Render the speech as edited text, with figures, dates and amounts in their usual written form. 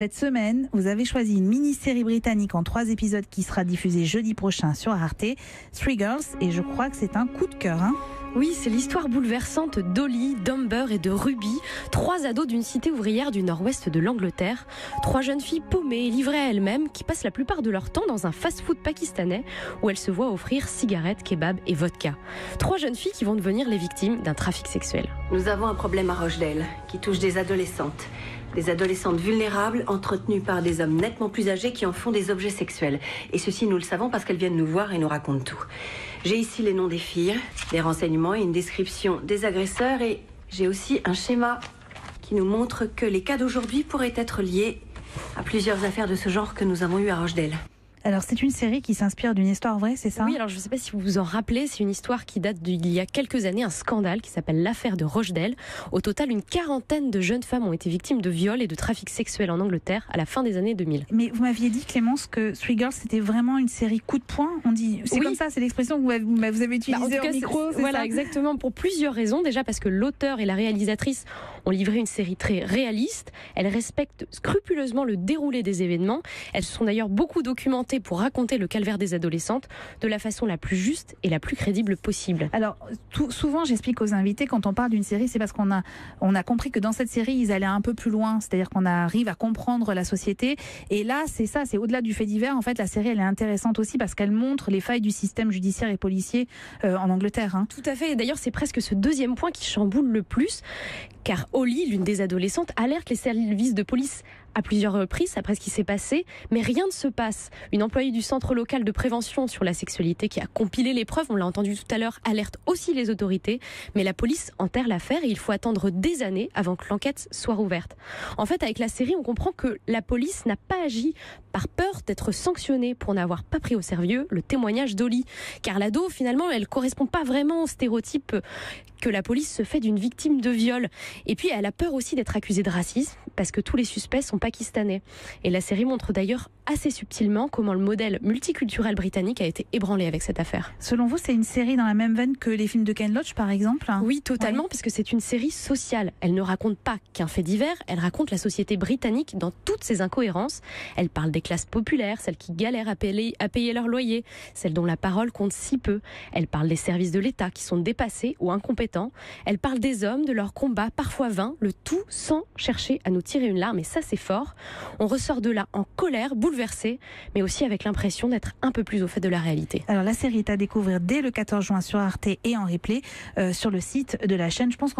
Cette semaine, vous avez choisi une mini-série britannique en 3 épisodes qui sera diffusée jeudi prochain sur Arte, Three Girls, et je crois que c'est un coup de cœur. Oui, c'est l'histoire bouleversante d'Holly, d'Amber et de Ruby, 3 ados d'une cité ouvrière du nord-ouest de l'Angleterre. 3 jeunes filles paumées et livrées à elles-mêmes qui passent la plupart de leur temps dans un fast-food pakistanais où elles se voient offrir cigarettes, kebabs et vodka. 3 jeunes filles qui vont devenir les victimes d'un trafic sexuel. Nous avons un problème à Rochdale qui touche des adolescentes. Des adolescentes vulnérables entretenues par des hommes nettement plus âgés qui en font des objets sexuels. Et ceci, nous le savons parce qu'elles viennent nous voir et nous racontent tout. J'ai ici les noms des filles, des renseignements et une description des agresseurs. Et j'ai aussi un schéma qui nous montre que les cas d'aujourd'hui pourraient être liés à plusieurs affaires de ce genre que nous avons eues à Rochdale. Alors c'est une série qui s'inspire d'une histoire vraie, c'est ça ? Oui, alors je ne sais pas si vous vous en rappelez, c'est une histoire qui date d'il y a quelques années, un scandale qui s'appelle l'affaire de Rochdale. Au total, une quarantaine de jeunes femmes ont été victimes de viols et de trafic sexuel en Angleterre à la fin des années 2000. Mais vous m'aviez dit, Clémence, que Three Girls c'était vraiment une série coup de poing. On dit, c'est comme ça, c'est l'expression que vous avez utilisée en tout cas, au micro. Voilà, ça exactement, pour plusieurs raisons. Déjà parce que l'auteur et la réalisatrice ont livré une série très réaliste. Elles respectent scrupuleusement le déroulé des événements. Elles se sont d'ailleurs beaucoup documentées pour raconter le calvaire des adolescentes de la façon la plus juste et la plus crédible possible. Alors, souvent, j'explique aux invités, quand on parle d'une série, c'est parce qu'on a compris que dans cette série, ils allaient un peu plus loin, c'est-à-dire qu'on arrive à comprendre la société. Et là, c'est ça, c'est au-delà du fait divers. En fait, la série, elle est intéressante aussi parce qu'elle montre les failles du système judiciaire et policier en Angleterre. Tout à fait. Et d'ailleurs, c'est presque ce deuxième point qui chamboule le plus, car Holly, l'une des adolescentes, alerte les services de police à plusieurs reprises après ce qui s'est passé, mais rien ne se passe. Une employée du centre local de prévention sur la sexualité qui a compilé les preuves, on l'a entendu tout à l'heure, alerte aussi les autorités, mais la police enterre l'affaire et il faut attendre des années avant que l'enquête soit rouverte. En fait, avec la série, on comprend que la police n'a pas agi par peur d'être sanctionnée pour n'avoir pas pris au sérieux le témoignage d'Holly, car l'ado, finalement, elle correspond pas vraiment au stéréotype que la police se fait d'une victime de viol. Et puis, elle a peur aussi d'être accusée de racisme, parce que tous les suspects sont pakistanais. Et la série montre d'ailleurs assez subtilement comment le modèle multiculturel britannique a été ébranlé avec cette affaire. Selon vous, c'est une série dans la même veine que les films de Ken Loach, par exemple ? Oui, totalement, parce que c'est une série sociale. Elle ne raconte pas qu'un fait divers, elle raconte la société britannique dans toutes ses incohérences. Elle parle des classes populaires, celles qui galèrent à payer leur loyer, celles dont la parole compte si peu. Elle parle des services de l'État qui sont dépassés ou incompétents. Elle parle des hommes, de leurs combats, parfois vains, le tout sans chercher à nous tirer une larme, et ça c'est fort. On ressort de là en colère, bouleversé, mais aussi avec l'impression d'être un peu plus au fait de la réalité. Alors la série est à découvrir dès le 14 juin sur Arte et en replay sur le site de la chaîne. Je pense qu'on